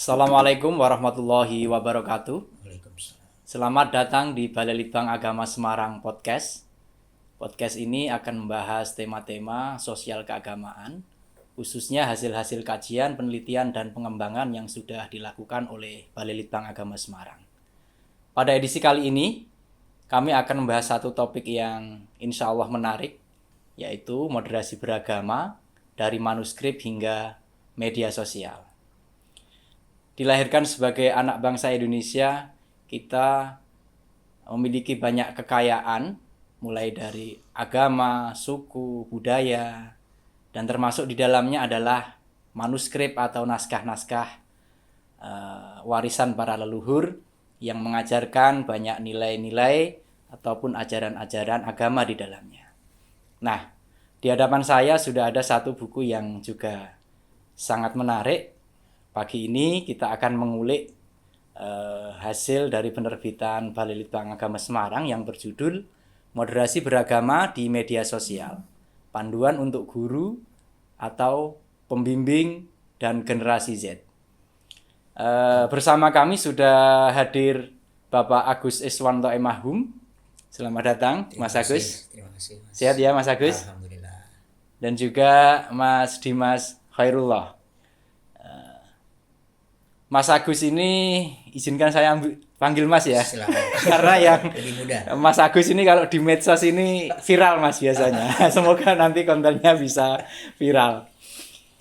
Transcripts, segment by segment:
Assalamualaikum warahmatullahi wabarakatuh. Waalaikumsalam. Selamat datang di Balai Litbang Agama Semarang Podcast. Podcast ini akan membahas tema-tema sosial keagamaan, khususnya hasil-hasil kajian, penelitian, dan pengembangan yang sudah dilakukan oleh Balai Litbang Agama Semarang. Pada edisi kali ini, kami akan membahas satu topik yang insya Allah menarik, yaitu moderasi beragama dari manuskrip hingga media sosial. Dilahirkan sebagai anak bangsa Indonesia, kita memiliki banyak kekayaan, mulai dari agama, suku, budaya, dan termasuk di dalamnya adalah manuskrip atau naskah-naskah warisan para leluhur yang mengajarkan banyak nilai-nilai ataupun ajaran-ajaran agama di dalamnya. Nah, di hadapan saya sudah ada satu buku yang juga sangat menarik. Pagi ini kita akan mengulik hasil dari penerbitan Balai Litbang Agama Semarang yang berjudul Moderasi Beragama di Media Sosial, Panduan untuk Guru atau Pembimbing dan Generasi Z. Bersama kami sudah hadir Bapak Agus Iswanto Emahum. Selamat datang, Mas Agus. Terima kasih, Mas. Sehat ya, Mas Agus? Alhamdulillah. Dan juga Mas Dimas Khairullah. Mas Agus ini izinkan saya panggil Mas ya. Silakan. Karena yang Lebih mudah. Mas Agus ini kalau di medsos ini viral Mas biasanya. Semoga nanti kontennya bisa viral.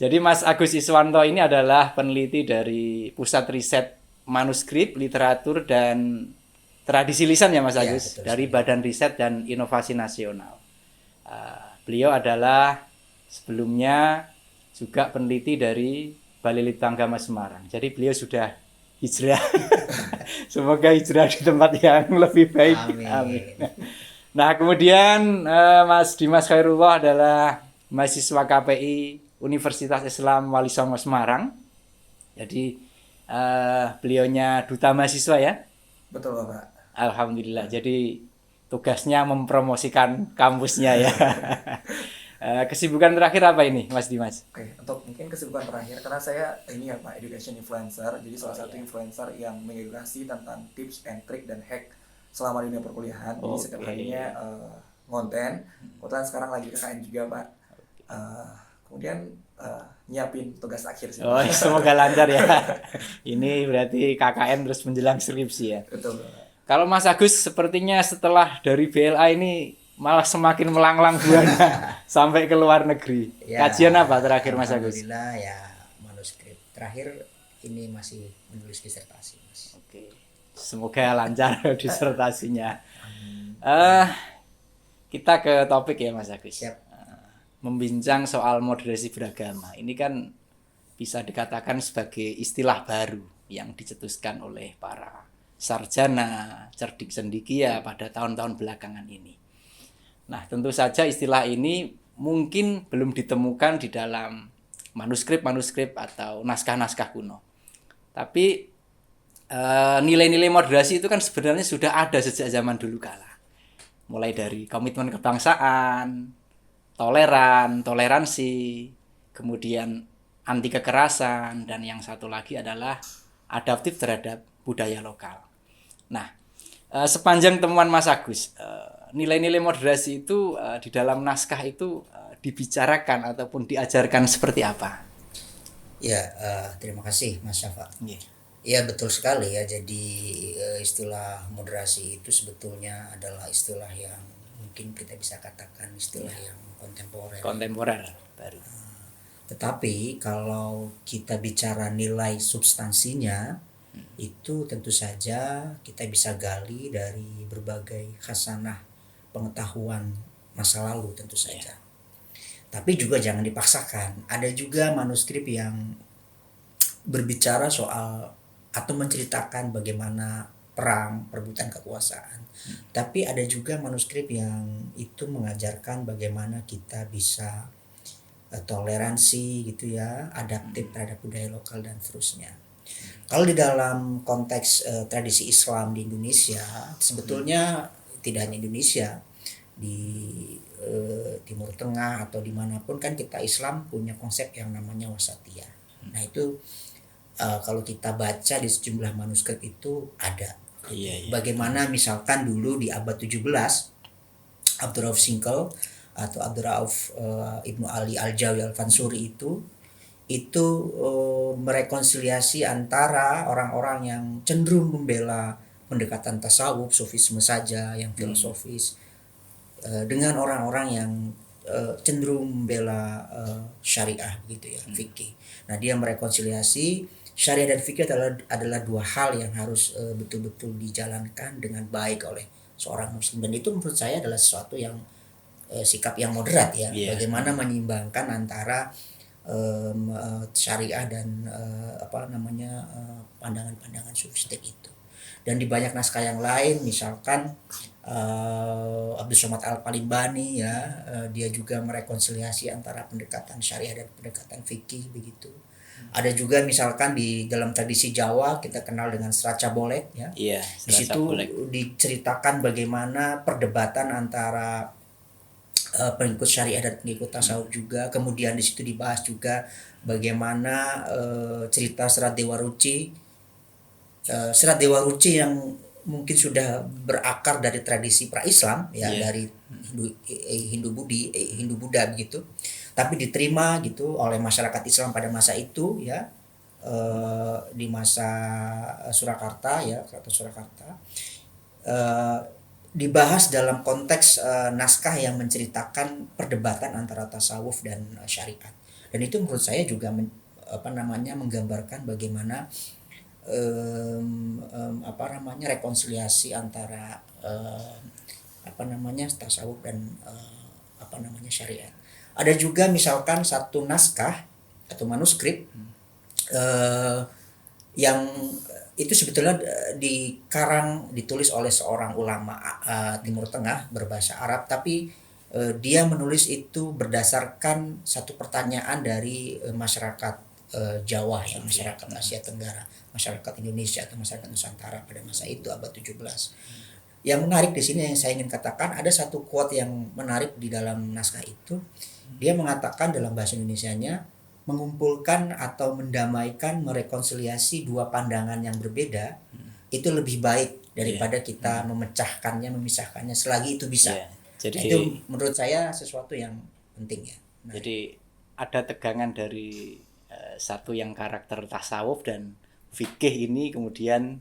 Jadi Mas Agus Iswanto ini adalah peneliti dari Pusat Riset Manuskrip, Literatur, dan Tradisi Lisan ya Mas Ya, Agus. betul Dari sekali. Badan Riset dan Inovasi Nasional. Beliau adalah sebelumnya juga peneliti dari Balai Litbang Agama Semarang. Jadi beliau sudah hijrah. Semoga hijrah di tempat yang lebih baik. Amin. Nah, kemudian Mas Dimas Khairullah adalah mahasiswa KPI Universitas Islam Wali Songo Semarang. Jadi beliaunya duta mahasiswa ya. Betul Bapak. Alhamdulillah. Jadi tugasnya mempromosikan kampusnya ya. Kesibukan terakhir apa ini, Mas Dimas? Oke, untuk mungkin kesibukan terakhir karena saya ini ya Pak, education influencer. Jadi salah satu influencer yang mengedukasi tentang tips and trick dan hack selama dunia perkuliahan. Jadi setiap harinya konten. Kebetulan sekarang lagi KKN juga Pak. Kemudian nyiapin tugas akhir sih. Oh, semoga lancar ya. Ini berarti KKN terus menjelang skripsi ya. Betul Bapak. Kalau Mas Agus sepertinya setelah dari BLA ini malah semakin melanglang buana sampai ke luar negeri. Ya, Kajian apa terakhir Mas Agus? Alhamdulillah ya, manuskrip. Terakhir ini masih menulis disertasi, Mas. Oke. Semoga lancar disertasinya. Kita ke topik ya Mas Agus. Siap. Membincang soal moderasi beragama. Ini kan bisa dikatakan sebagai istilah baru yang dicetuskan oleh para sarjana, cerdik cendekia pada tahun-tahun belakangan ini. Nah, tentu saja istilah ini mungkin belum ditemukan di dalam manuskrip-manuskrip atau naskah-naskah kuno. Tapi nilai-nilai moderasi itu kan sebenarnya sudah ada sejak zaman dulu kala. Mulai dari komitmen kebangsaan, toleransi, kemudian anti kekerasan, dan yang satu lagi adalah adaptif terhadap budaya lokal. Nah, sepanjang temuan Mas Agus, nilai-nilai moderasi itu di dalam naskah itu dibicarakan ataupun diajarkan seperti apa? Ya, terima kasih Mas Syafa. Yeah. Ya, betul sekali ya. Jadi istilah moderasi itu sebetulnya adalah istilah yang mungkin kita bisa katakan istilah yang kontemporer. Kontemporer baru. Tetapi kalau kita bicara nilai substansinya, itu tentu saja kita bisa gali dari berbagai khasanah pengetahuan masa lalu tentu saja. Tapi juga jangan dipaksakan. Ada juga manuskrip yang berbicara soal atau menceritakan bagaimana perang, perebutan kekuasaan. Tapi ada juga manuskrip yang itu mengajarkan bagaimana kita bisa toleransi gitu ya, adaptif terhadap budaya lokal dan seterusnya. Kalau di dalam konteks tradisi Islam di Indonesia, sebetulnya tidak hanya Indonesia, di Timur Tengah atau dimanapun kan kita Islam punya konsep yang namanya wasatiyah. Nah itu kalau kita baca di sejumlah manuskrip itu ada. Iya, iya. Bagaimana misalkan dulu di abad 17 Abdurrauf Singkel atau Abdurrauf Ibnu Ali Al-Jawi Al-Fansuri itu merekonsiliasi antara orang-orang yang cenderung membela pendekatan tasawuf, sufisme saja yang filosofis dengan orang-orang yang cenderung membela syariah gitu ya, fikih. Nah, dia merekonsiliasi syariah dan fikih adalah dua hal yang harus betul-betul dijalankan dengan baik oleh seorang muslim, dan itu menurut saya adalah sesuatu yang sikap yang moderat ya. Yeah. Bagaimana menyeimbangkan antara syariah dan pandangan-pandangan sufistik itu. Dan di banyak naskah yang lain, misalkan Abdul Somad Al-Palimbani ya, dia juga merekonsiliasi antara pendekatan syariah dan pendekatan fikih begitu. Ada juga misalkan di dalam tradisi Jawa kita kenal dengan Serat Cabolek ya. Iya, Di situ diceritakan bagaimana perdebatan antara pengikut syariah dan pengikut tasawuf juga. Kemudian di situ dibahas juga bagaimana cerita Serat Dewa Ruci. Serat Dewa Ruci yang mungkin sudah berakar dari tradisi pra-Islam ya, dari Hindu Buddha begitu, tapi diterima gitu oleh masyarakat Islam pada masa itu ya, di masa Surakarta ya, Keraton Surakarta. Dibahas dalam konteks naskah yang menceritakan perdebatan antara tasawuf dan syariat, dan itu menurut saya juga menggambarkan bagaimana rekonsiliasi antara tasawuf dan syariat. Ada juga misalkan satu naskah atau manuskrip yang itu sebetulnya ditulis oleh seorang ulama Timur Tengah berbahasa Arab, tapi dia menulis itu berdasarkan satu pertanyaan dari masyarakat Jawa ya, masyarakat Asia Tenggara, masyarakat Indonesia atau masyarakat Nusantara pada masa itu abad 17. Yang menarik di sini yang saya ingin katakan, ada satu quote yang menarik di dalam naskah itu. Dia mengatakan dalam bahasa Indonesianya, mengumpulkan atau mendamaikan, merekonsiliasi dua pandangan yang berbeda itu lebih baik daripada kita memecahkannya, memisahkannya selagi itu bisa. Jadi itu menurut saya sesuatu yang penting ya. Jadi ada tegangan dari satu yang karakter tasawuf dan fikih ini, kemudian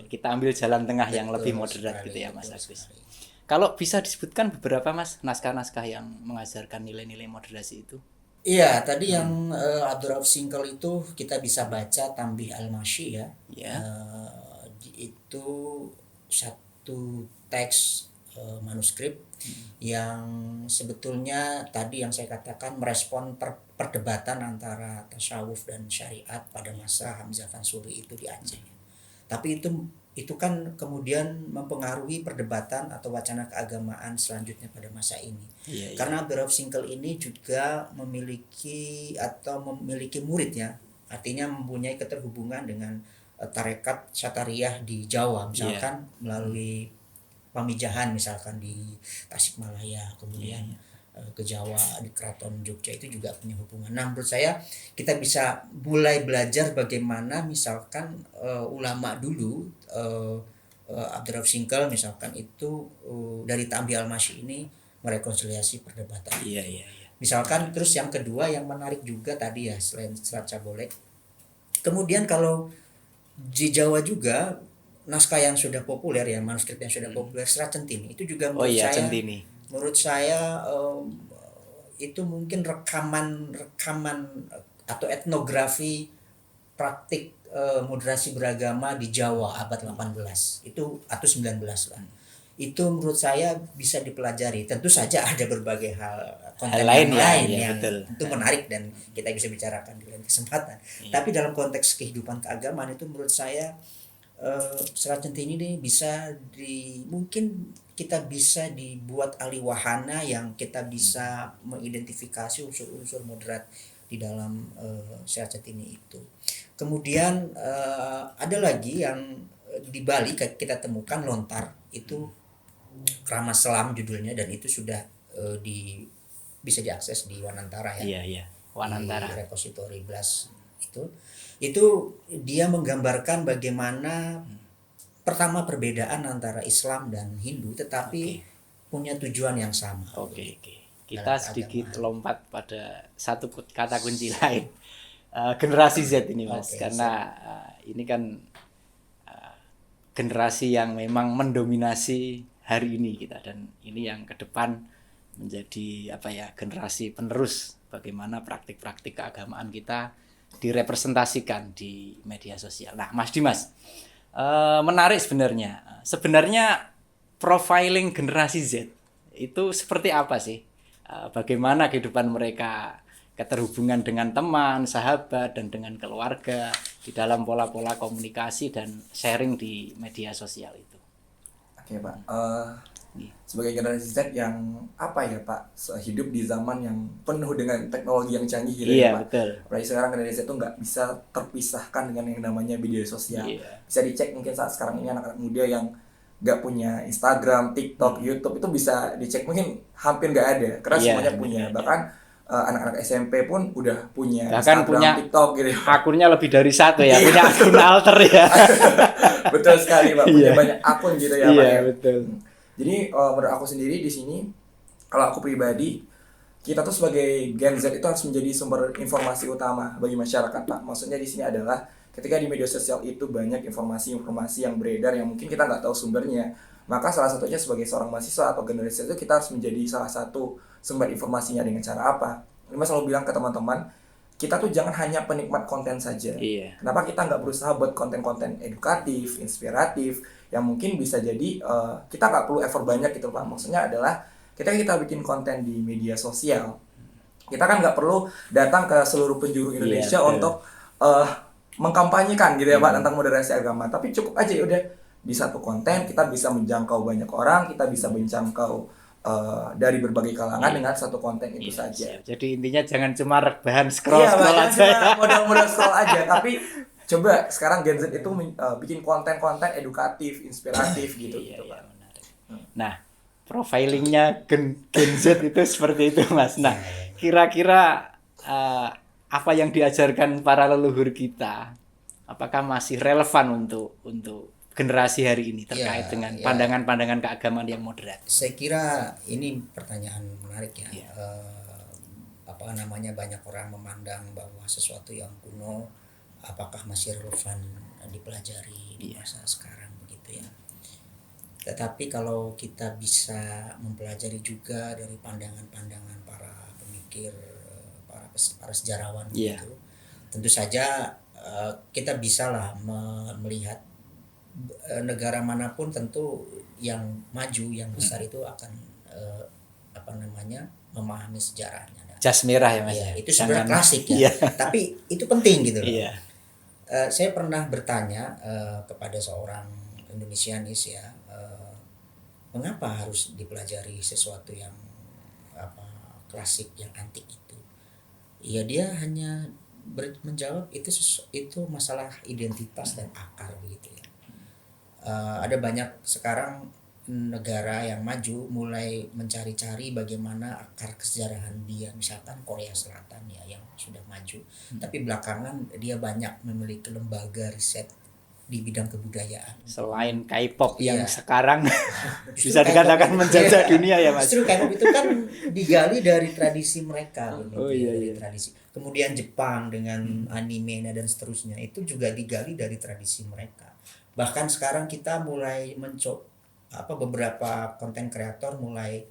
kita ambil jalan tengah yang lebih moderat gitu ya Mas Agus. Kalau bisa disebutkan beberapa Mas naskah-naskah yang mengajarkan nilai-nilai moderasi itu? Iya, tadi yang Abdurrauf Singkel itu kita bisa baca Tanbih Al-Masyi ya. Itu satu teks manuskrip yang sebetulnya tadi yang saya katakan merespon perdebatan antara tasawuf dan syariat pada masa Hamzah Fansuri itu di Aceh. Tapi itu kan kemudian mempengaruhi perdebatan atau wacana keagamaan selanjutnya pada masa ini. Karena Abdurrauf Singkel ini juga memiliki murid ya, artinya mempunyai keterhubungan dengan tarekat Satariyah di Jawa, misalkan melalui Pamijahan misalkan di Tasikmalaya, kemudian ke Jawa di Keraton Jogja itu juga punya hubungan. Nah, menurut saya kita bisa mulai belajar bagaimana misalkan ulama dulu Abdurrauf Singkel misalkan itu dari Tanbih Al-Masyi ini merekonsiliasi perdebatan. Misalkan terus yang kedua yang menarik juga tadi ya, selain Serat Cabolek. Kemudian kalau di Jawa juga naskah yang sudah populer ya, manuskrip yang sudah populer, Serat Centini itu juga menurut saya itu mungkin rekaman atau etnografi praktik moderasi beragama di Jawa abad 18 itu atau 19 lah. Itu menurut saya bisa dipelajari. Tentu saja ada berbagai konten lain yang itu menarik dan kita bisa bicarakan di lain kesempatan. Tapi dalam konteks kehidupan keagamaan itu menurut saya Serat Centini ini mungkin kita bisa dibuat aliwahana yang kita bisa mengidentifikasi unsur-unsur moderat di dalam Serat Centini itu. Kemudian ada lagi yang di Bali kita temukan lontar, itu Krama Selam judulnya, dan itu sudah bisa diakses di Wanantara ya. Wanantara. Di repositori Blas itu dia menggambarkan bagaimana pertama perbedaan antara Islam dan Hindu, tetapi punya tujuan yang sama. Oke. Kita sedikit lompat pada satu kata kunci lain, generasi Z ini Mas, karena ini kan generasi yang memang mendominasi hari ini kita, dan ini yang ke depan menjadi generasi penerus bagaimana praktik-praktik keagamaan kita direpresentasikan di media sosial. Nah, Mas Dimas, menarik sebenarnya. Sebenarnya profiling generasi Z itu seperti apa sih? Bagaimana kehidupan mereka, keterhubungan dengan teman, sahabat, dan dengan keluarga di dalam pola-pola komunikasi dan sharing di media sosial itu. Oke Pak, sebagai generasi Z yang Pak, hidup di zaman yang penuh dengan teknologi yang canggih gitu Iya, ya Pak. Betul. Apalagi sekarang generasi Z itu nggak bisa terpisahkan dengan yang namanya media sosial. Iya. Bisa dicek mungkin saat sekarang ini anak-anak muda yang nggak punya Instagram, TikTok, YouTube itu bisa dicek, mungkin hampir nggak ada karena semuanya punya. Bahkan anak-anak SMP pun udah punya Bahkan Instagram, punya TikTok gitu. Akunnya lebih dari satu ya, punya akun alter ya. Betul sekali Pak, punya banyak akun gitu ya Pak. Iya, betul. Jadi menurut aku sendiri di sini, kalau aku pribadi, kita tuh sebagai Gen Z itu harus menjadi sumber informasi utama bagi masyarakat Pak. Maksudnya di sini adalah ketika di media sosial itu banyak informasi-informasi yang beredar yang mungkin kita nggak tahu sumbernya, maka salah satunya sebagai seorang mahasiswa atau generasi itu kita harus menjadi salah satu sumber informasinya. Dengan cara apa? Ini selalu bilang ke teman-teman, kita tuh jangan hanya penikmat konten saja. Iya. Kenapa kita nggak berusaha buat konten-konten edukatif, inspiratif, yang mungkin bisa jadi kita nggak perlu effort banyak gitu Pak. Maksudnya adalah ketika kita bikin konten di media sosial, kita kan nggak perlu datang ke seluruh penjuru Indonesia untuk mengkampanyekan gitu ya Pak tentang moderasi agama. Tapi cukup aja ya udah di satu konten kita bisa menjangkau banyak orang, kita bisa menjangkau dari berbagai kalangan dengan satu konten itu saja. Jadi intinya jangan cuma rebahan scroll aja. Cuma modal scroll aja, tapi coba sekarang Gen Z itu bikin konten-konten edukatif, inspiratif gitu Pak. Nah, profilingnya Gen Z itu seperti itu Mas. Nah, kira-kira apa yang diajarkan para leluhur kita, apakah masih relevan untuk generasi hari ini terkait dengan pandangan-pandangan keagamaan yang moderat? Saya kira ini pertanyaan menarik ya. Banyak orang memandang bahwa sesuatu yang kuno apakah masih relevan dipelajari di masa sekarang begitu ya. Tetapi kalau kita bisa mempelajari juga dari pandangan-pandangan para pemikir, para sejarawan gitu, tentu saja kita bisalah melihat negara manapun tentu yang maju, yang besar itu akan memahami sejarahnya. Jas merah ya Mas. Ya, itu sebenarnya klasik ya. Tapi itu penting gitu loh. Iya. Saya pernah bertanya kepada seorang Indonesianis ya, mengapa harus dipelajari sesuatu yang klasik, yang antik itu? Ya dia hanya menjawab itu masalah identitas dan akar gitu ya. Ada banyak sekarang negara yang maju mulai mencari-cari bagaimana akar kesejarahan dia, misalkan Korea Selatan ya yang sudah maju, tapi belakangan dia banyak memiliki lembaga riset di bidang kebudayaan. Selain K-pop yang sekarang bisa dikatakan menjajah dunia ya Mas. Justru K-pop itu kan digali dari tradisi mereka, dari tradisi. Kemudian Jepang dengan anime dan seterusnya itu juga digali dari tradisi mereka. Bahkan sekarang kita mulai beberapa konten kreator mulai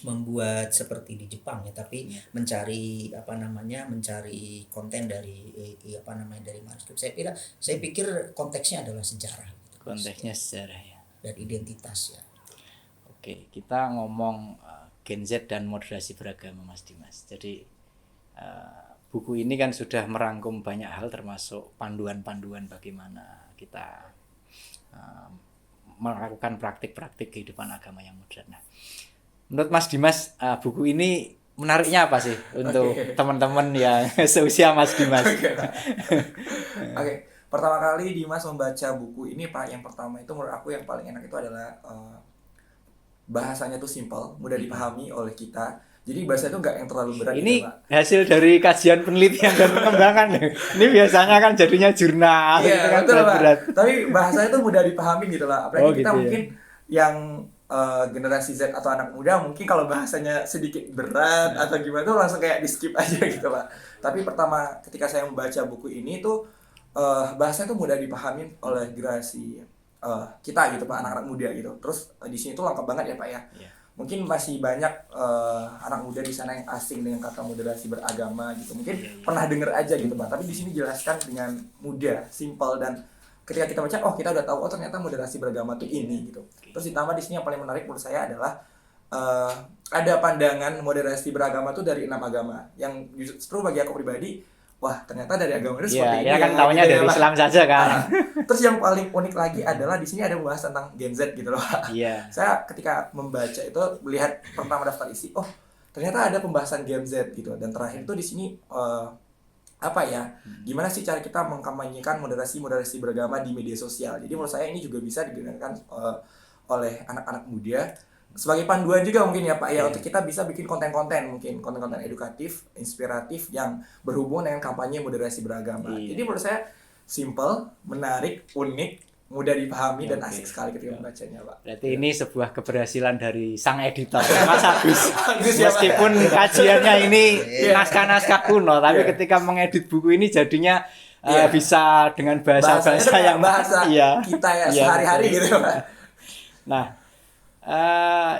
membuat seperti di Jepang ya, tapi mencari konten dari dari manuskrip. Saya pikir konteksnya adalah sejarah. Konteksnya sejarah ya. Dan identitas ya. Oke, kita ngomong Gen Z dan moderasi beragama Mas Dimas. Jadi buku ini kan sudah merangkum banyak hal termasuk panduan-panduan bagaimana kita melakukan praktik-praktik kehidupan agama yang modern. Nah, menurut Mas Dimas, buku ini menariknya apa sih untuk teman-teman yang seusia Mas Dimas? Oke. Pertama kali Dimas membaca buku ini Pak, yang pertama itu menurut aku yang paling enak itu adalah bahasanya tuh simple, mudah dipahami oleh kita. Jadi bahasa itu nggak yang terlalu berat Ini gitu, Pak. hasil dari kajian penelitian dan pengembangan. Ini biasanya kan jadinya jurnal, Iya, itu kan betul, Pak. berat-berat. Tapi bahasanya itu mudah dipahami gitu lah. Apalagi Oh, kita gitu ya. mungkin yang generasi Z atau anak muda mungkin kalau bahasanya sedikit berat atau gimana tuh langsung kayak di skip aja gitu, Pak. Tapi pertama ketika saya membaca buku ini tuh bahasanya tuh mudah dipahami oleh generasi kita gitu, Pak, anak-anak muda gitu. Terus di sini tuh lengkap banget ya, Pak ya. Iya. Mungkin masih banyak anak muda di sana yang asing dengan kata moderasi beragama gitu. Mungkin pernah denger aja gitu, Pak. Tapi di sini dijelaskan dengan mudah, simpel, dan ketika kita baca, oh kita udah tahu, oh ternyata moderasi beragama tuh ini gitu. Terus ditambah di sini yang paling menarik menurut saya adalah ada pandangan moderasi beragama tuh dari 6 agama. Yang justru bagi aku pribadi, wah ternyata dari agama itu seperti Iya, ini ya kan taunya gitu ya, dari Pak. Islam saja kan. Nah, terus yang paling unik lagi adalah di sini ada membahas tentang Gen Z gitu loh, Pak. Iya. Saya ketika membaca itu melihat pertama daftar isi, oh ternyata ada pembahasan Gen Z gitu. Dan terakhir itu di sini apa ya? Gimana sih cara kita mengkampanyekan moderasi beragama di media sosial. Jadi menurut saya ini juga bisa digunakan oleh anak-anak muda sebagai panduan juga mungkin ya Pak ya, untuk kita bisa bikin konten-konten, mungkin konten-konten edukatif, inspiratif yang berhubungan dengan kampanye moderasi beragama. Iya. Jadi menurut saya simple, menarik, unik, mudah dipahami dan Oke. asik sekali ketika membacanya, Pak. Berarti ini sebuah keberhasilan dari sang editor, Mas Agus. Agus ya, Pak. Meskipun kajiannya ini Iya. naskah-naskah kuno, tapi Iya. ketika mengedit buku ini jadinya Iya. bisa dengan Bahasanya bahasa-bahasa tuh yang bahasa iya. kita ya Iya, sehari-hari betul. gitu, Pak. Nah,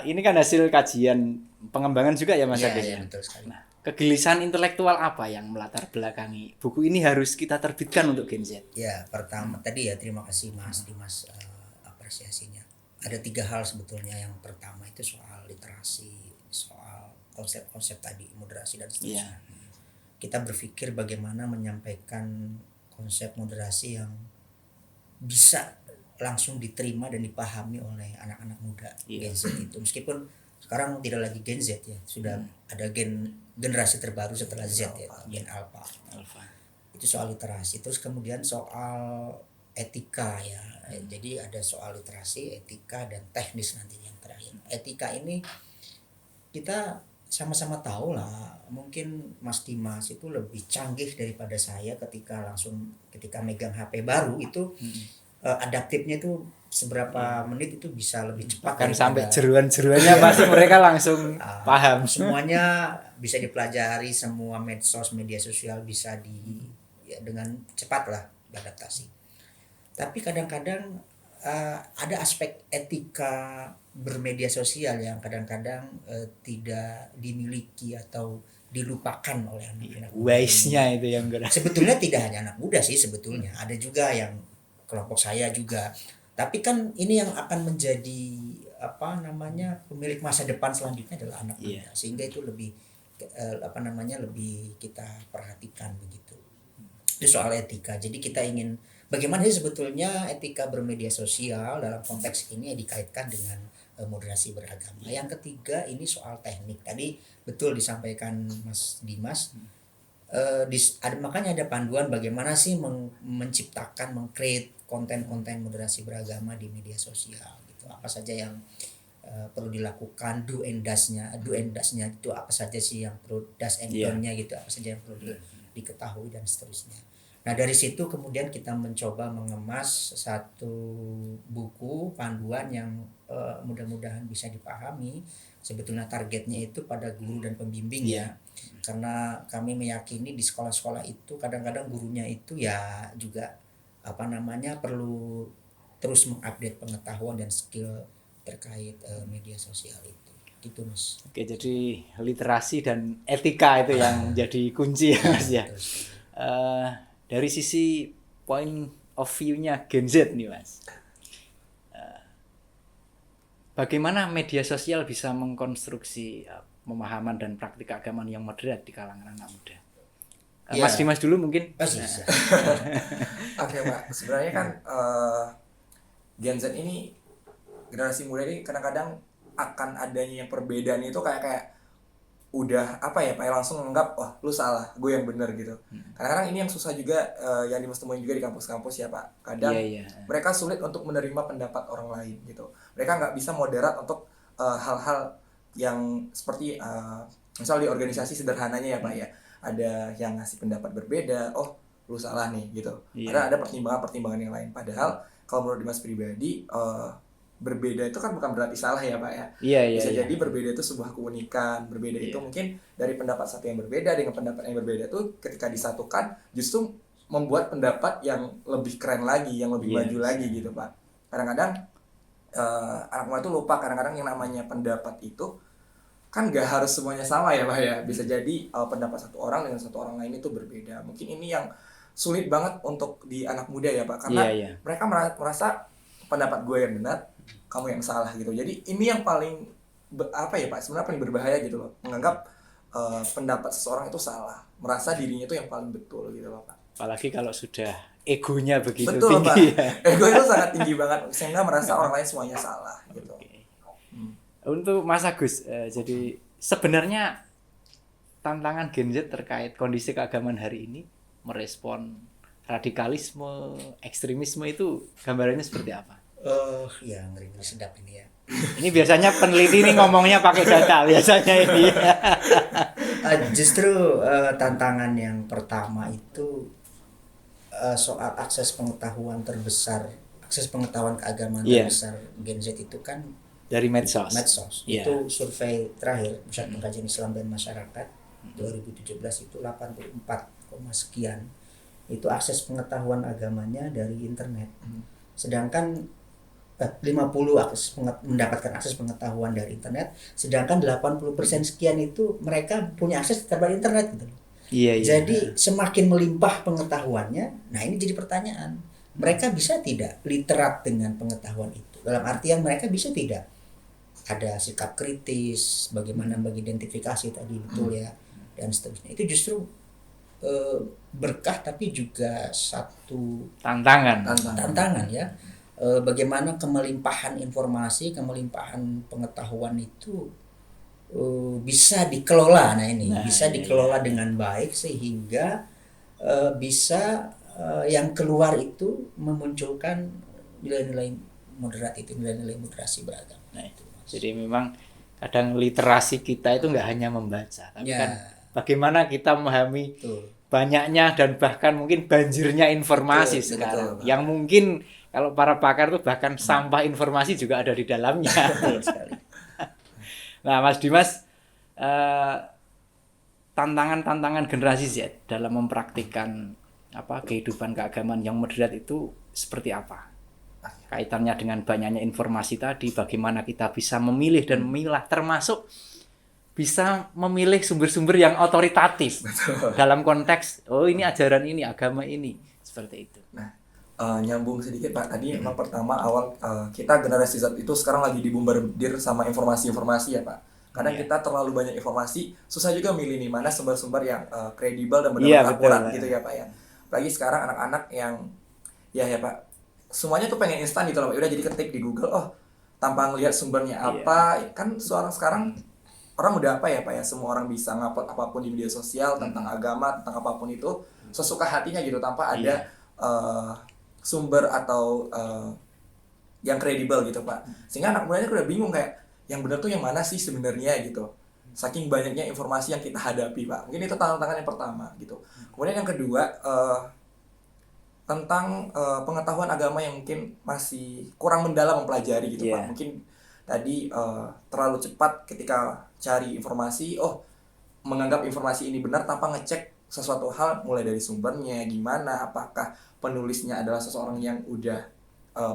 ini kan hasil kajian pengembangan juga ya Mas Iya, Agus. iya, betul sekali. Nah, kegelisahan intelektual apa yang melatar belakangi buku ini harus kita terbitkan untuk Gen Z? Ya, pertama tadi ya, terima kasih Mas Dimas apresiasinya. Ada 3 hal sebetulnya. Yang pertama itu soal literasi, soal konsep-konsep tadi, moderasi dan seterusnya. Kita berpikir bagaimana menyampaikan konsep moderasi yang bisa langsung diterima dan dipahami oleh anak-anak muda Iya. Gen Z itu. Meskipun sekarang tidak lagi Gen Z ya, sudah ada generasi terbaru setelah Z ya, Gen Alpha. Alfa. Itu soal literasi. Terus kemudian soal etika ya. Jadi ada soal literasi, etika, dan teknis nanti yang terakhir. Etika ini kita sama-sama tahu lah, mungkin Mas Dimas itu lebih canggih daripada saya ketika megang HP baru itu adaptifnya itu seberapa menit itu bisa lebih cepat Kan daripada- sampai jeruan-jeruannya pasti mereka langsung paham. Semuanya bisa dipelajari, semua media sosial bisa dengan cepat lah beradaptasi. Tapi kadang-kadang ada aspek etika bermedia sosial yang kadang-kadang tidak dimiliki atau dilupakan oleh anak-anak muda. Wise-nya itu yang gerak. Sebetulnya tidak hanya anak muda sih sebetulnya, ada juga yang kelompok saya juga. Tapi kan ini yang akan menjadi pemilik masa depan selanjutnya adalah anak Iya. muda, sehingga itu lebih lebih kita perhatikan begitu. Itu soal etika. Jadi kita ingin bagaimana sih sebetulnya etika bermedia sosial dalam konteks ini dikaitkan dengan moderasi beragama. Yang ketiga ini soal teknik. Tadi betul disampaikan Mas Dimas. Makanya ada panduan bagaimana sih menciptakan, meng-create konten-konten moderasi beragama di media sosial gitu. Apa saja yang perlu dilakukan, do and does-nya itu apa saja sih yang perlu, does and don't-nya gitu, apa saja yang perlu diketahui dan seterusnya. Nah dari situ kemudian kita mencoba mengemas satu buku panduan yang mudah-mudahan bisa dipahami. Sebetulnya targetnya itu pada guru dan pembimbing ya, karena kami meyakini di sekolah-sekolah itu kadang-kadang gurunya itu ya juga perlu terus mengupdate pengetahuan dan skill terkait media sosial itu. Gitu Mas. Oke, jadi literasi dan etika itu yang jadi kunci ya Mas ya. Terus, Dari sisi point of view-nya Gen Z nih Mas. Bagaimana media sosial bisa mengkonstruksi pemahaman dan praktik keagamaan yang moderat di kalangan anak muda? Iya. Mas Dimas dulu mungkin. bisa. Oke, Pak. Sebenarnya kan Gen Z ini, generasi muda ini kadang-kadang akan adanya yang perbedaan itu kayak udah Pak langsung menganggap wah lu salah, gue yang benar gitu. Kadang-kadang ini yang susah juga yang temuin juga di kampus-kampus ya Pak. Kadang Iya. mereka sulit untuk menerima pendapat orang lain gitu. Mereka nggak bisa moderat untuk hal-hal yang seperti Misal di organisasi sederhananya ya Pak ya, ada yang ngasih pendapat berbeda, oh lu salah nih gitu. Iya. Ada pertimbangan-pertimbangan yang lain. Padahal kalau menurut Dimas pribadi, berbeda itu kan bukan berarti salah ya Pak ya. Iya, iya, Bisa iya. jadi berbeda itu sebuah keunikan. Berbeda itu Iya. mungkin dari pendapat satu yang berbeda dengan pendapat yang berbeda tuh ketika disatukan justru membuat pendapat yang lebih keren lagi, yang lebih Iya, maju lagi gitu Pak. Kadang-kadang anak muda tuh lupa kadang-kadang yang namanya pendapat itu kan gak harus semuanya sama ya Pak ya. Bisa jadi pendapat satu orang dengan satu orang lain itu berbeda. Mungkin ini yang sulit banget untuk di anak muda ya Pak, karena Iya, iya. mereka merasa pendapat gue yang benar, kamu yang salah gitu. Jadi ini yang paling apa ya Pak, sebenarnya paling berbahaya gitu loh, menganggap pendapat seseorang itu salah, merasa dirinya itu yang paling betul gitu loh Pak. Apalagi kalau sudah egonya begitu Betul Pak, tinggi ya. ego itu sangat tinggi banget sehingga merasa orang lain semuanya salah gitu. Oke. Untuk Mas Agus, jadi sebenarnya tantangan Gen Z terkait kondisi keagamaan hari ini merespon radikalisme, ekstremisme itu gambarannya seperti apa? Ya ngeri-ngeri sedap ini ya. Ini biasanya peneliti ini ngomongnya pakai data biasanya ini. Justru tantangan yang pertama itu soal akses pengetahuan terbesar, akses pengetahuan keagamaan Iya. terbesar Gen Z itu kan Dari medsos. medsos. Iya. Itu survei terakhir Pusat Pengkajian Islam dan Masyarakat 2017 itu 84, sekian itu akses pengetahuan agamanya dari internet. Sedangkan 50 mendapatkan akses pengetahuan dari internet, sedangkan 80% sekian itu mereka punya akses terhadap internet gitu. Iya, iya. Jadi semakin melimpah pengetahuannya, nah ini jadi pertanyaan. Mereka bisa tidak literat dengan pengetahuan itu? Dalam artian mereka bisa tidak ada sikap kritis, bagaimana mengidentifikasi tadi betul ya, dan seterusnya. Itu justru berkah tapi juga satu Tantangan. tantangan ya. Bagaimana kemelimpahan informasi, kemelimpahan pengetahuan itu bisa dikelola. Nah ini bisa dikelola dengan baik sehingga bisa yang keluar itu memunculkan nilai-nilai moderat, itu nilai-nilai moderasi beragama. Nah, itu. Jadi memang kadang literasi kita itu nggak hanya membaca, tapi Ya. kan bagaimana kita memahami Betul. banyaknya dan bahkan mungkin banjirnya informasi Betul, sekarang. betul. Yang mungkin kalau para pakar tuh bahkan sampah informasi juga ada di dalamnya. Betul sekali. Nah, Mas Dimas, tantangan-tantangan generasi Z dalam mempraktikkan kehidupan keagamaan yang moderat itu seperti apa? Kaitannya dengan banyaknya informasi tadi, bagaimana kita bisa memilih dan memilah, termasuk bisa memilih sumber-sumber yang otoritatif. Dalam konteks, oh ini ajaran ini, agama ini, seperti itu. Nah, nyambung sedikit Pak, tadi memang pertama awal kita generasi Z itu sekarang lagi dibombardir sama informasi-informasi ya Pak. Kadang kita terlalu banyak informasi, susah juga milih nih mana sumber-sumber yang kredibel dan benar-benar akurat gitu ya Pak ya. Apalagi sekarang anak-anak yang ya Pak, semuanya tuh pengen instan gitu loh Pak. Udah jadi ketik di Google, oh tanpa ngelihat sumbernya apa, kan sekarang orang udah apa ya Pak ya, semua orang bisa ngupload apapun di media sosial tentang agama, tentang apapun itu sesuka hatinya gitu tanpa ada sumber atau yang kredibel gitu Pak. Sehingga anak mudanya udah bingung kayak yang benar tuh yang mana sih sebenarnya gitu. Saking banyaknya informasi yang kita hadapi Pak. Mungkin itu tantangan yang pertama gitu. Kemudian yang kedua tentang pengetahuan agama yang mungkin masih kurang mendalam mempelajari gitu Pak. Mungkin tadi terlalu cepat ketika cari informasi, menganggap informasi ini benar tanpa ngecek sesuatu hal mulai dari sumbernya gimana, apakah penulisnya adalah seseorang yang udah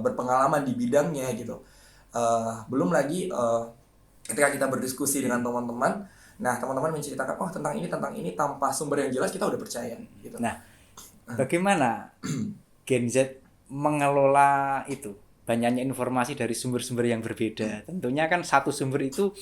berpengalaman di bidangnya gitu. Belum lagi ketika kita berdiskusi dengan teman-teman, nah teman-teman menceritakan tentang ini tanpa sumber yang jelas kita udah percaya gitu. Nah, bagaimana Gen Z mengelola itu banyaknya informasi dari sumber-sumber yang berbeda? Tentunya kan satu sumber itu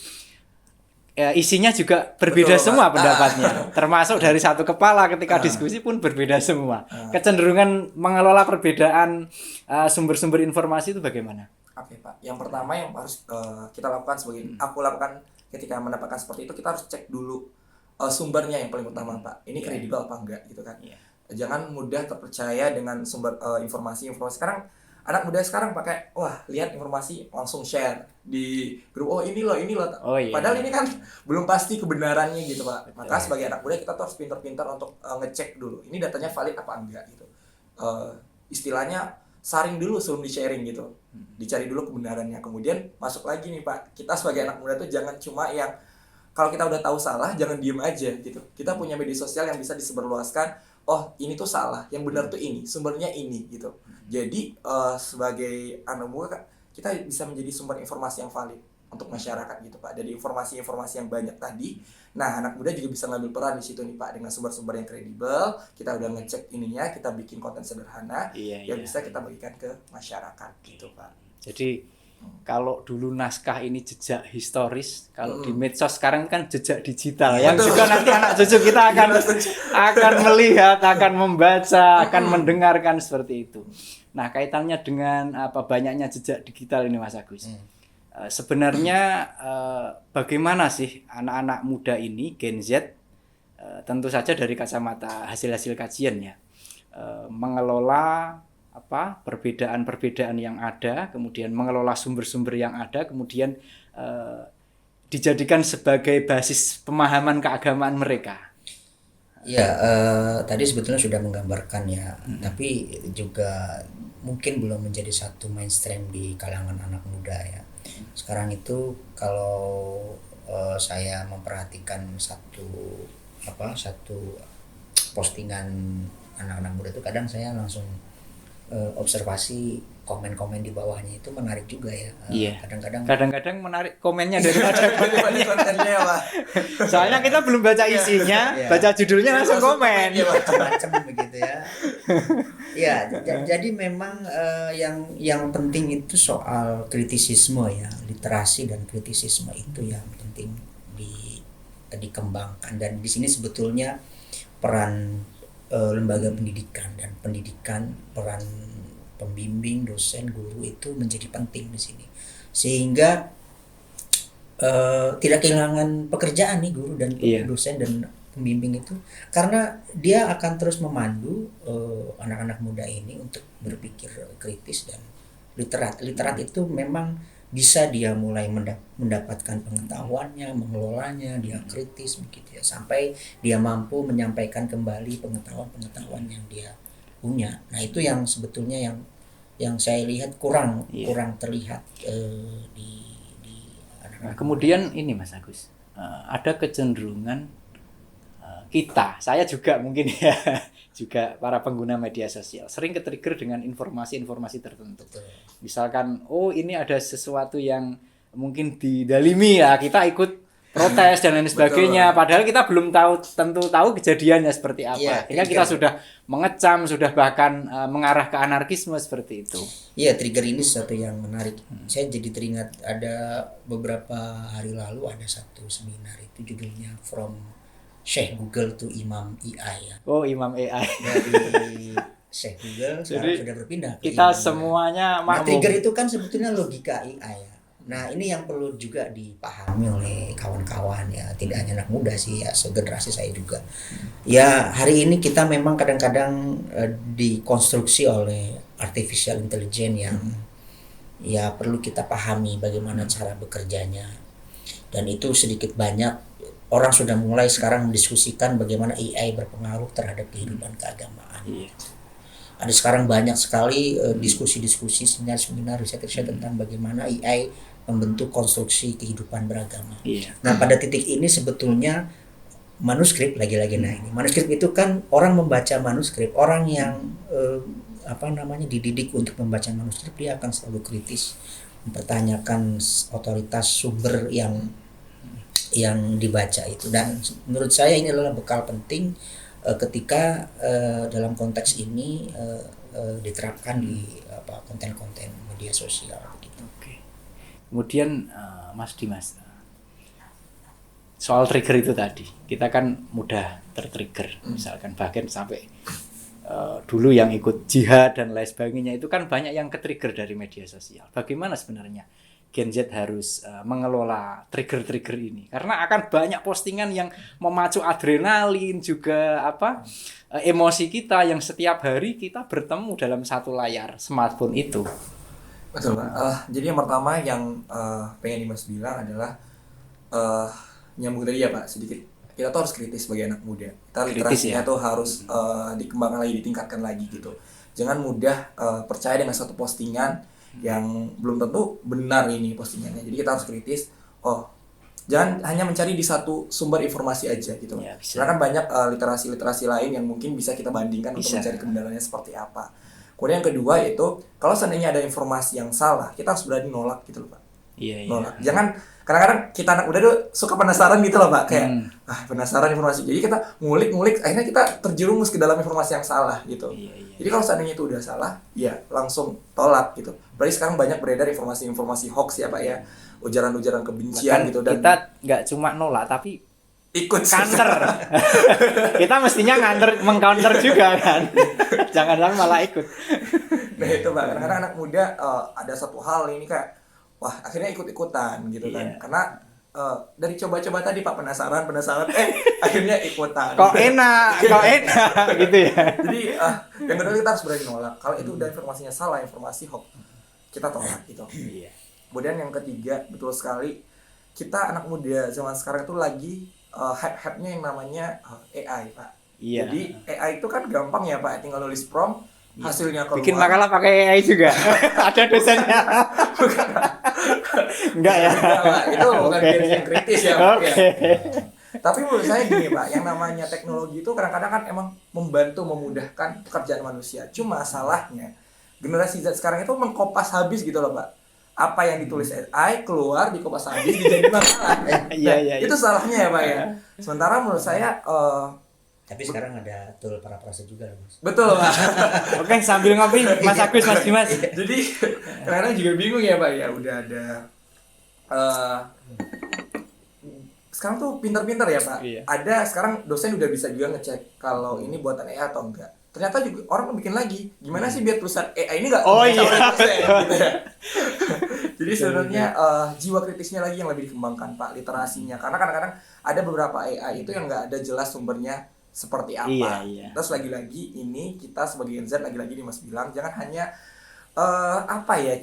isinya juga berbeda. Betul, semua pendapatnya. Termasuk dari satu kepala ketika diskusi pun berbeda semua. Kecenderungan mengelola perbedaan sumber-sumber informasi itu bagaimana? Oke Pak, yang pertama yang harus kita lakukan aku lakukan ketika mendapatkan seperti itu, kita harus cek dulu sumbernya yang paling utama Pak. Ini kredibel apa enggak gitu kan. Jangan mudah terpercaya dengan sumber informasi. Sekarang anak muda sekarang pakai, wah lihat informasi langsung share di grup, oh ini loh. Oh, iya. Padahal ini kan belum pasti kebenarannya gitu Pak. Maka Betul. sebagai anak muda kita tuh harus pintar-pintar untuk ngecek dulu ini datanya valid apa enggak gitu. Istilahnya saring dulu sebelum di-sharing gitu. Dicari dulu kebenarannya. Kemudian masuk lagi nih Pak. Kita sebagai anak muda tuh jangan cuma yang kalau kita udah tahu salah jangan diem aja gitu. Kita punya media sosial yang bisa disebarluaskan. Oh ini tuh salah, yang benar tuh ini, sumbernya ini gitu. Jadi sebagai anak muda kita bisa menjadi sumber informasi yang valid untuk masyarakat gitu Pak. Dari informasi-informasi yang banyak tadi, nah anak muda juga bisa ngambil peran di situ nih Pak dengan sumber-sumber yang kredibel. Kita udah ngecek ininya, kita bikin konten sederhana yang bisa kita bagikan ke masyarakat gitu Pak. Jadi kalau dulu naskah ini jejak historis, kalau di medsos sekarang kan jejak digital yang juga nanti anak cucu kita akan melihat, akan membaca, akan mendengarkan seperti itu. Nah, kaitannya dengan apa banyaknya jejak digital ini Mas Agus. Sebenarnya bagaimana sih anak-anak muda ini Gen Z tentu saja dari kacamata hasil-hasil kajiannya mengelola perbedaan-perbedaan yang ada, kemudian mengelola sumber-sumber yang ada, kemudian dijadikan sebagai basis pemahaman keagamaan mereka. Ya, tadi sebetulnya sudah menggambarkan ya, tapi juga mungkin belum menjadi satu mainstream di kalangan anak muda ya. Sekarang itu kalau saya memperhatikan satu postingan anak-anak muda itu kadang saya langsung observasi komen-komen di bawahnya itu menarik juga ya. Iya. Kadang-kadang menarik komennya daripada kontennya Pak. Soalnya kita belum baca isinya, Iya. baca judulnya langsung komen. macam-macam begitu ya. Ya, jadi memang yang penting itu soal kritisisme ya, literasi dan kritisisme itu yang penting dikembangkan, dan di sini sebetulnya peran lembaga pendidikan, peran pembimbing, dosen, guru itu menjadi penting di sini, sehingga tidak kehilangan pekerjaan nih guru dan dosen dan pembimbing itu, karena dia akan terus memandu anak-anak muda ini untuk berpikir kritis dan literat itu memang bisa dia mulai mendapatkan pengetahuannya, mengelolanya, dia kritis begitu ya, sampai dia mampu menyampaikan kembali pengetahuan yang dia punya. Nah, itu yang sebetulnya yang saya lihat kurang terlihat di anak-anak. Nah, kemudian ini Mas Agus, ada kecenderungan saya juga mungkin ya, juga para pengguna media sosial sering ke-trigger dengan informasi-informasi tertentu. Betul. Misalkan, oh ini ada sesuatu yang mungkin didalimi ya, kita ikut protes dan lain sebagainya. Padahal kita belum tentu tahu kejadiannya seperti apa. Iya, Akhirnya kita sudah mengecam, sudah bahkan mengarah ke anarkisme seperti itu. Iya, trigger ini sesuatu yang menarik. Saya jadi teringat ada beberapa hari lalu ada satu seminar itu judulnya From Syekh Google to Imam AI ya. Oh, Imam AI. Dari Syekh Google sekarang sudah berpindah ke kita Imam semuanya Nah, trigger itu kan sebetulnya logika AI ya. Nah, ini yang perlu juga dipahami oleh kawan-kawan ya, tidak hanya anak muda sih ya, segenerasi saya juga. Ya, hari ini kita memang kadang-kadang dikonstruksi oleh artificial intelligence yang ya perlu kita pahami bagaimana cara bekerjanya. Dan itu sedikit banyak orang sudah mulai sekarang mendiskusikan bagaimana AI berpengaruh terhadap kehidupan keagamaan. Ada sekarang banyak sekali diskusi-diskusi, seminar-seminar, riset-riset tentang bagaimana AI membentuk konstruksi kehidupan beragama. Nah, pada titik ini sebetulnya manuskrip lagi-lagi ini. Manuskrip itu kan orang membaca manuskrip, orang yang dididik untuk membaca manuskrip, dia akan selalu kritis, mempertanyakan otoritas sumber yang dibaca itu. Dan menurut saya ini adalah bekal penting ketika dalam konteks ini diterapkan di konten-konten media sosial begitu. Oke. Kemudian Mas Dimas, soal trigger itu tadi, kita kan mudah tertrigger, misalkan bahkan sampai dulu yang ikut jihad dan lain sebagainya itu kan banyak yang ke-trigger dari media sosial. Bagaimana sebenarnya Gen Z harus mengelola trigger-trigger ini? Karena akan banyak postingan yang memacu adrenalin juga emosi kita yang setiap hari kita bertemu dalam satu layar smartphone itu. Betul Pak. Jadi yang pertama yang pengen Dimas bilang adalah nyambung tadi ya Pak sedikit. Kita tuh harus kritis sebagai anak muda. Kita literasinya tuh harus dikembangkan lagi, ditingkatkan lagi gitu. Jangan mudah percaya dengan satu postingan yang belum tentu benar ini postingannya. Jadi kita harus kritis. Jangan hanya mencari di satu sumber informasi aja gitu. Ya, karena kan banyak literasi-literasi lain yang mungkin bisa kita bandingkan untuk mencari kebenarannya seperti apa. Kemudian yang kedua itu kalau seandainya ada informasi yang salah, kita harus berani nolak gitu loh Pak. Iya. Nolak. Jangan kadang-kadang kita anak muda tuh suka penasaran gitu loh Pak, kayak penasaran informasi. Jadi kita ngulik-ngulik, akhirnya kita terjerumus ke dalam informasi yang salah gitu. Iya. Jadi kalau seandainya itu udah salah, ya langsung tolak gitu. Berarti sekarang banyak beredar informasi-informasi hoax ya Pak ya, ujaran-ujaran kebencian gitu. Dan kita nggak cuma nolak tapi ikut counter. Kita mestinya mengcounter juga kan. Jangan malah ikut. Nah itu Pak, kadang-kadang anak muda ada satu hal ini kayak wah akhirnya ikut-ikutan gitu kan. Karena dari coba-coba tadi Pak penasaran akhirnya ikutan. Kok enak gitu ya. Jadi yang kedua kita harus berani nolak. Kalau itu udah informasinya salah, informasi hoax, kita tolak gitu. Iya. Kemudian yang ketiga, betul sekali, kita anak muda zaman sekarang itu lagi hype-hype-nya yang namanya AI Pak. Iya. Jadi AI itu kan gampang ya Pak, tinggal nulis prompt, hasilnya keluar. Bikin makalah pakai AI juga. Ada dosennya. Enggak ya. Itu bukan yang kritis ya Pak. Okay. Ya. Tapi menurut saya gini Pak, yang namanya teknologi itu kadang-kadang kan emang membantu memudahkan pekerjaan manusia. Cuma salahnya generasi Z sekarang itu mengkopas habis gitu loh Pak. Apa yang ditulis AI keluar dikopas habis dijadiin makalah. Iya. Itu salahnya ya Pak ya. Sementara menurut saya tapi sekarang ada tool paraphrase juga loh Mas. betul Pak. Oke, sambil ngopi Mas Agus, Mas Dimas. Jadi kadang-kadang juga bingung ya Pak ya, udah ada sekarang tuh pintar-pintar ya Pak. Iya. Ada sekarang dosen udah bisa juga ngecek kalau ini buatan AI atau enggak. Ternyata juga orang bikin lagi. Gimana sih biar tulisan AI ini enggak Iya. dosen gitu ya. Jadi sebenarnya jiwa kritisnya lagi yang lebih dikembangkan Pak, literasinya. Karena kadang-kadang ada beberapa AI itu yang enggak ada jelas sumbernya seperti apa. Iya. Terus lagi-lagi ini kita sebagai Gen Z lagi-lagi Dimas bilang jangan hanya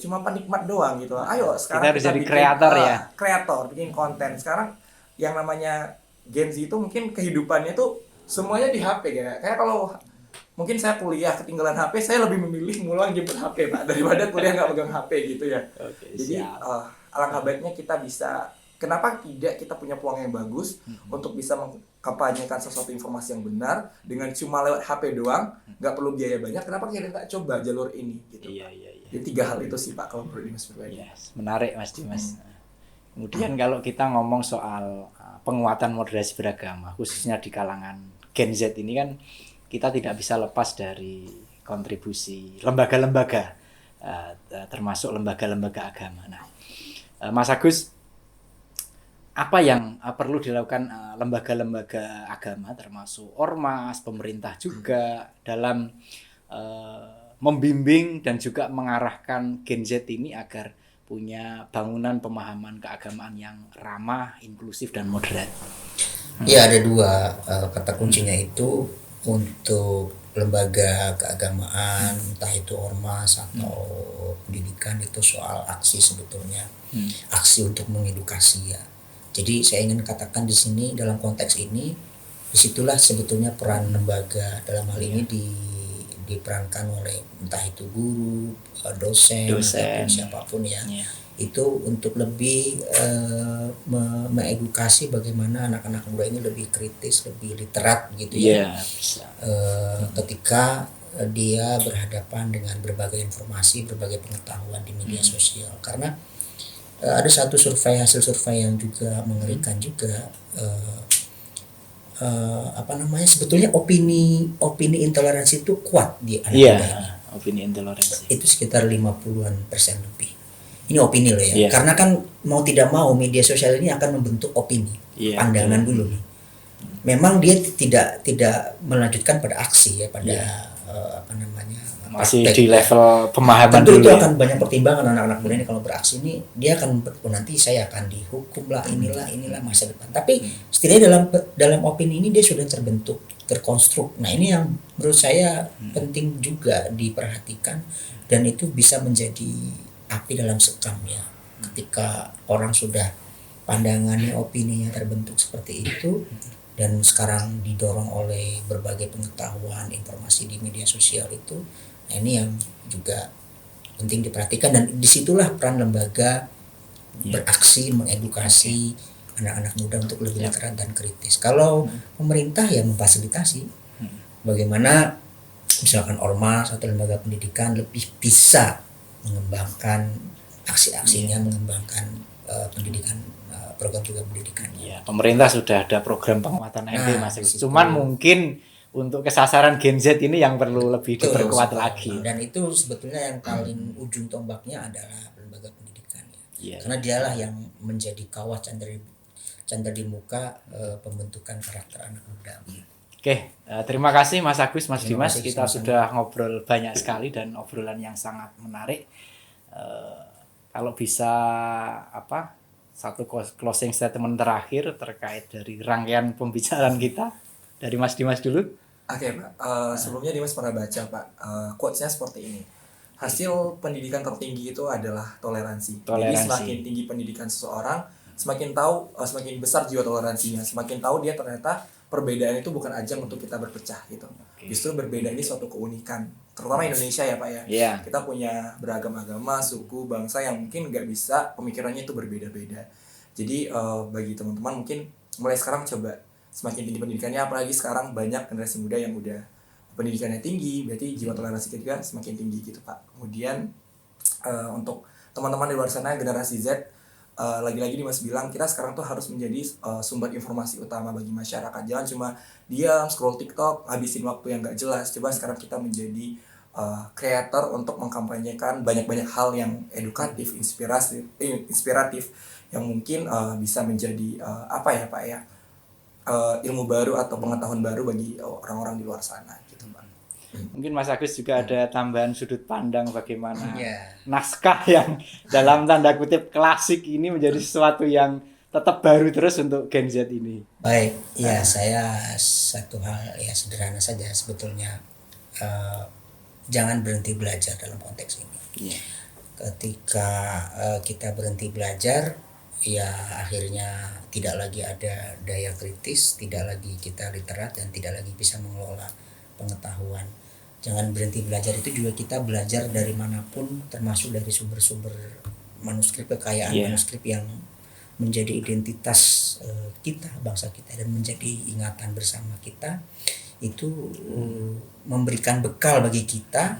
cuma penikmat doang gitu. Ayo sekarang kita harus jadi kreator ya. Kreator, bikin konten. Sekarang yang namanya Gen Z itu mungkin kehidupannya tuh semuanya di HP ya. Kayak kalau mungkin saya kuliah ketinggalan HP, saya lebih memilih ngulang jemput HP Pak daripada kuliah nggak pegang HP gitu ya. Jadi alangkah baiknya kita bisa, kenapa tidak kita punya peluang yang bagus untuk bisa mengkampanyekan sesuatu informasi yang benar dengan cuma lewat HP doang, nggak perlu biaya banyak. Kenapa kita nggak coba jalur ini gitu? Iya. Jadi 3 hal itu sih Pak kalau menurut Dimas pribadi. Yes, menarik Mas Dimas. Kemudian kalau kita ngomong soal penguatan moderasi beragama, khususnya di kalangan Gen Z ini kan kita tidak bisa lepas dari kontribusi lembaga-lembaga, termasuk lembaga-lembaga agama. Nah, Mas Agus, apa yang perlu dilakukan lembaga-lembaga agama, termasuk ormas, pemerintah juga dalam membimbing dan juga mengarahkan Gen Z ini agar punya bangunan pemahaman keagamaan yang ramah, inklusif, dan moderat? Ya, ada dua kata kuncinya itu untuk lembaga keagamaan, entah itu ormas atau pendidikan, itu soal aksi sebetulnya, aksi untuk mengedukasi ya. Jadi saya ingin katakan di sini dalam konteks ini, disitulah sebetulnya peran lembaga dalam hal ini diperankan oleh entah itu guru, dosen ataupun siapapun ya. Itu untuk lebih mengedukasi bagaimana anak-anak muda ini lebih kritis, lebih literat gitu ya. Ketika dia berhadapan dengan berbagai informasi, berbagai pengetahuan di media sosial. Karena ada satu hasil survei yang juga mengerikan juga, sebetulnya opini intoleransi itu kuat di anak muda ini. Opini intoleransi itu sekitar 50% lebih. Ini opini loh ya. Karena kan mau tidak mau media sosial ini akan membentuk opini, pandangan dulu nih. Memang dia tidak melanjutkan pada aksi ya, apa namanya Masih praktek di ya. level pemahaman Tentu dulu itu ya. akan banyak pertimbangan anak-anak muda ini kalau beraksi ini dia akan nanti saya akan dihukum lah inilah masa depan. Tapi setidaknya dalam opini ini dia sudah terbentuk, terkonstruk. Nah ini yang menurut saya penting juga diperhatikan dan itu bisa menjadi api dalam sekam ya. Ketika orang sudah pandangannya, opininya terbentuk seperti itu dan sekarang didorong oleh berbagai pengetahuan, informasi di media sosial itu, nah ini yang juga penting diperhatikan dan disitulah peran lembaga beraksi mengedukasi anak-anak muda untuk lebih literat dan kritis. Kalau pemerintah ya memfasilitasi bagaimana misalkan ormas atau lembaga pendidikan lebih bisa mengembangkan aksi-aksinya, mengembangkan pendidikan, program-program pendidikannya. Ya, pemerintah sudah ada program penguatan MT Nah, Mas. di situ. Cuman mungkin untuk kesasaran Gen Z ini yang perlu lebih Betul, diperkuat betul. lagi. Dan itu sebetulnya yang paling ujung tombaknya adalah lembaga pendidikan ya. Iya. Karena dialah yang menjadi kawah candar di muka pembentukan karakter anak muda. Oke, terima kasih Mas Agus, Mas Terima Dimas. kasih, Kita sama-sama. sudah ngobrol banyak sekali dan obrolan yang sangat menarik. Kalau bisa satu closing statement terakhir terkait dari rangkaian pembicaraan kita dari Mas Dimas dulu. Oke, Pak. Sebelumnya Dimas pernah baca, Pak, quotes-nya seperti ini. Hasil pendidikan tertinggi itu adalah toleransi. Jadi Toleransi. semakin tinggi pendidikan seseorang, semakin tahu, semakin besar jiwa toleransinya. Semakin tahu dia ternyata perbedaan itu bukan ajang untuk kita berpecah gitu. Justru berbeda ini suatu keunikan. Terutama Indonesia ya, Pak ya. Iya. Kita punya beragam agama, suku, bangsa yang mungkin nggak bisa pemikirannya itu berbeda-beda. Jadi bagi teman-teman mungkin mulai sekarang coba semakin tinggi pendidikannya, apalagi sekarang banyak generasi muda yang udah pendidikannya tinggi, berarti jiwa toleransi kita juga semakin tinggi gitu Pak. Kemudian untuk teman-teman di luar sana generasi Z, lagi-lagi Dimas bilang kita sekarang tuh harus menjadi sumber informasi utama bagi masyarakat. Jangan cuma diam scroll TikTok, habisin waktu yang gak jelas. Coba sekarang kita menjadi creator untuk mengkampanyekan banyak-banyak hal yang edukatif, inspiratif yang mungkin bisa menjadi Pak ya, ilmu baru atau pengetahuan baru bagi orang-orang di luar sana gitu Pak. Mungkin Mas Agus juga ada tambahan sudut pandang bagaimana Ya. naskah yang dalam tanda kutip klasik ini menjadi sesuatu yang tetap baru terus untuk Gen Z ini. Baik, ya saya satu hal ya sederhana saja sebetulnya, jangan berhenti belajar dalam konteks ini. Iya. Ketika kita berhenti belajar, ya akhirnya tidak lagi ada daya kritis, tidak lagi kita literat dan tidak lagi bisa mengelola pengetahuan. Jangan berhenti belajar itu juga kita belajar dari manapun, termasuk dari sumber-sumber manuskrip, kekayaan manuskrip yang menjadi identitas kita, bangsa kita, dan menjadi ingatan bersama kita. Itu memberikan bekal bagi kita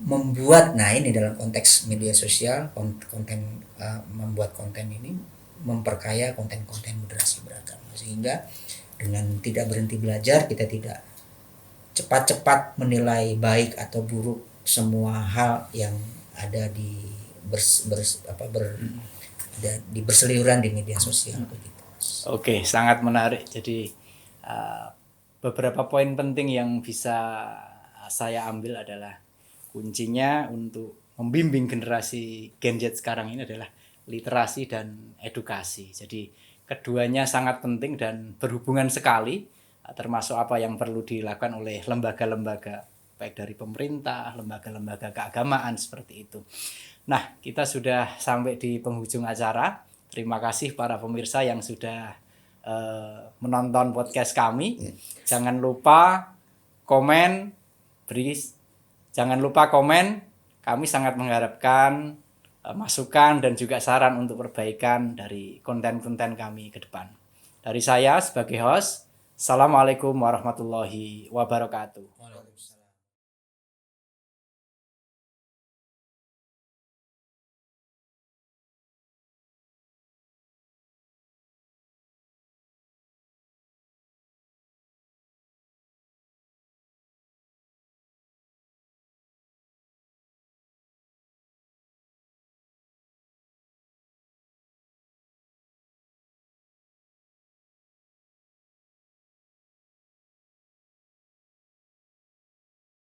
membuat, nah ini dalam konteks media sosial, konten membuat konten ini memperkaya konten-konten moderasi beragama, sehingga dengan tidak berhenti belajar kita tidak cepat-cepat menilai baik atau buruk semua hal yang ada di berseliweran di media sosial begitu. Oke, sangat menarik. Jadi beberapa poin penting yang bisa saya ambil adalah kuncinya untuk membimbing generasi Gen Z sekarang ini adalah literasi dan edukasi. Jadi keduanya sangat penting dan berhubungan sekali, termasuk apa yang perlu dilakukan oleh lembaga-lembaga baik dari pemerintah, lembaga-lembaga keagamaan seperti itu. Nah, kita sudah sampai di penghujung acara. Terima kasih para pemirsa yang sudah menonton podcast kami. Jangan lupa komen, jangan lupa komen. Kami sangat mengharapkan masukan dan juga saran untuk perbaikan dari konten-konten kami ke depan. Dari saya sebagai host, Assalamualaikum warahmatullahi wabarakatuh. Waalaikumsalam.